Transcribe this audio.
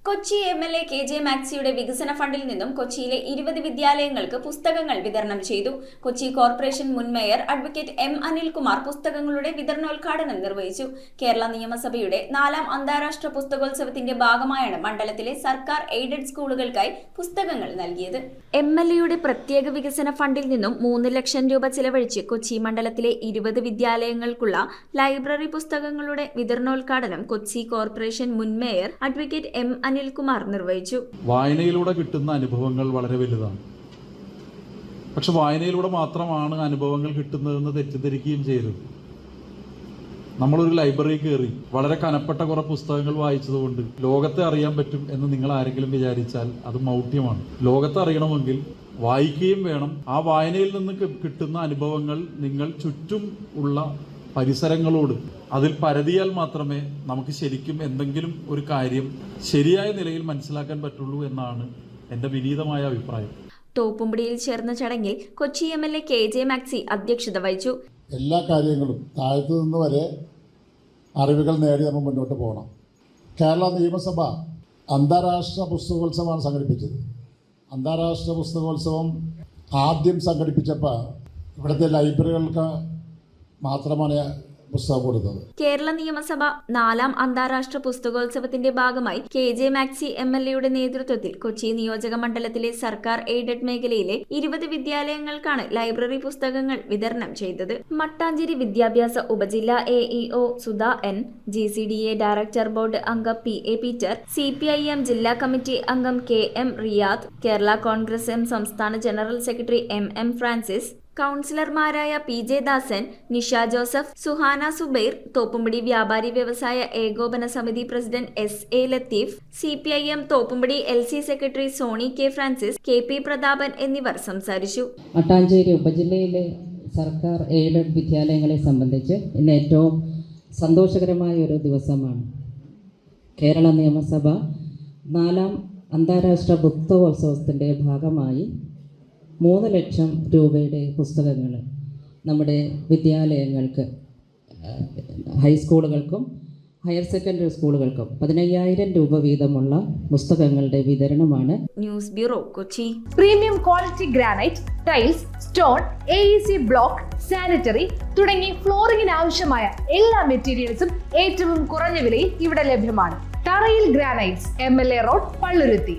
Kochi MLA. KJ. മാക്സിയുടെ വികസന ഫണ്ടിൽ നിന്നും കൊച്ചിയിലെ 20 വിദ്യാലയങ്ങൾക്ക് പുസ്തകങ്ങൾ വിതരണം ചെയ്തു. കൊച്ചി കോർപ്പറേഷൻ മുൻ മേയർ അഡ്വക്കേറ്റ് എം. അനിൽകുമാർ പുസ്തകങ്ങളുടെ വിതരണോദ്ഘാടനം നിർവഹിച്ചു. കേരള നിയമസഭയുടെ 4ാം അന്താരാഷ്ട്ര പുസ്തകോത്സവത്തിന്റെ ഭാഗമായാണ് മണ്ഡലത്തിലെ സർക്കാർ എയ്ഡഡ് സ്കൂളുകൾക്കായി പുസ്തകങ്ങൾ നൽകിയത്. എം.എൽ.എയുടെ പ്രത്യേക വികസന ഫണ്ടിൽ നിന്നും 3 ലക്ഷം രൂപ ചിലവഴിച്ച് കൊച്ചി മണ്ഡലത്തിലെ 20 വിദ്യാലയങ്ങൾക്കുള്ള ലൈബ്രറി പുസ്തകങ്ങളുടെ വിതരണോദ്ഘാടനം കൊച്ചി കോർപ്പറേഷൻ മുൻ മേയർ അഡ്വക്കേറ്റ് എം. അനിൽകുമാർ നിർവഹിച്ചു. വായനയിലൂടെ കിട്ടുന്ന അനുഭവങ്ങൾ വളരെ വലുതാണ്. പക്ഷെ വായനയിലൂടെ മാത്രമാണ് അനുഭവങ്ങൾ കിട്ടുന്നതെന്ന് തെറ്റിദ്ധരിക്കുകയും ചെയ്യരുത്. നമ്മളൊരു ലൈബ്രറി കയറി വളരെ കനപ്പെട്ട കുറെ പുസ്തകങ്ങൾ വായിച്ചതുകൊണ്ട് ലോകത്തെ അറിയാൻ പറ്റും എന്ന് നിങ്ങൾ ആരെങ്കിലും വിചാരിച്ചാൽ അത് മൗഢ്യമാണ്. ലോകത്തെ അറിയണമെങ്കിൽ വായിക്കുകയും വേണം. ആ വായനയിൽ നിന്ന് കിട്ടുന്ന അനുഭവങ്ങൾ നിങ്ങൾ ചുറ്റും ഉള്ള പരിസരങ്ങളോട് അതിൽ പരതിയാൽ മാത്രമേ നമുക്ക് ശരിക്കും എന്തെങ്കിലും ഒരു കാര്യം ശരിയായ നിലയിൽ മനസ്സിലാക്കാൻ പറ്റുള്ളൂ എന്നാണ് എൻ്റെ വിനീതമായ അഭിപ്രായം. തോപ്പുംപടിയിൽ ചേർന്ന ചടങ്ങിൽ കൊച്ചി എം.എൽ.എ. കെ.ജെ. മാക്സി അധ്യക്ഷത വഹിച്ചു. എല്ലാ കാര്യങ്ങളും താഴത്തു നിന്ന് വരെ അറിവുകൾ നേടി നമ്മൾ മുന്നോട്ട് പോകണം. കേരള നിയമസഭ അന്താരാഷ്ട്ര പുസ്തകോത്സവമാണ് സംഘടിപ്പിച്ചത്. അന്താരാഷ്ട്ര പുസ്തകോത്സവം ആദ്യം സംഘടിപ്പിച്ചപ്പോൾ ഇവിടുത്തെ ലൈബ്രറികൾക്ക് മാത്രമാണ് പുസ്തകം കൊടുത്തത്. കേരള നിയമസഭ 4ാം അന്താരാഷ്ട്ര പുസ്തകോത്സവത്തിന്റെ ഭാഗമായി കെ.ജെ. മാക്സി എം.എൽ.എയുടെ നേതൃത്വത്തിൽ കൊച്ചി നിയോജക മണ്ഡലത്തിലെ സർക്കാർ എയ്ഡഡ് മേഖലയിലെ 20 വിദ്യാലയങ്ങൾക്കാണ് ലൈബ്രറി പുസ്തകങ്ങൾ വിതരണം ചെയ്തത്. മട്ടാഞ്ചേരി വിദ്യാഭ്യാസ ഉപജില്ലാ AEO Sudha N, GCDA director board അംഗം P.A. പീറ്റർ, CPIM ജില്ലാ കമ്മിറ്റി അംഗം K.M. റിയാദ്, കേരള കോൺഗ്രസ് എം സംസ്ഥാന ജനറൽ സെക്രട്ടറി M.M. ഫ്രാൻസിസ്, കൗൺസിലർമാരായ P.J. ദാസൻ, നിഷ ജോസഫ്, സുഹാന സുബൈർ, തോപ്പുംപടി വ്യാപാരി വ്യവസായ ഏകോപന സമിതി പ്രസിഡന്റ് S.A. ലത്തീഫ്, CPIM തോപ്പുംപടി LC secretary Sony K. Francis, K.P. Prathapan എന്നിവർ സംസാരിച്ചു. മട്ടാഞ്ചേരി ഉപജില്ലയിലെ സർക്കാർ എയ്ഡഡ് വിദ്യാലയങ്ങളെ സംബന്ധിച്ച് ഇന്ന് ഏറ്റവും സന്തോഷകരമായ ഒരു ദിവസമാണ്. കേരള നിയമസഭ 4ാം അന്താരാഷ്ട്ര പുസ്തകോത്സവത്തിൻ്റെ ഭാഗമായി 3 ലക്ഷം രൂപയുടെ പുസ്തകങ്ങൾ നമ്മുടെ വിദ്യാലയങ്ങൾക്ക്, ഹൈസ്കൂളുകൾക്കും ഹയർ സെക്കൻഡറി സ്കൂളുകൾക്കും 15,000 രൂപ വീതമുള്ള പുസ്തകങ്ങളുടെ വിതരണമാണ്. News bureau, Kochi. Premium quality granite, tiles, stone, AEC block, sanitary തുടങ്ങി ഫ്ലോറിംഗിന് ആവശ്യമായ എല്ലാ മെറ്റീരിയൽസും ഏറ്റവും കുറഞ്ഞ വിലയിൽ ഇവിടെ ലഭ്യമാണ്. തറയിൽ ഗ്രാനൈറ്റ്സ്, MLA റോഡ്, പള്ളുരുത്തി.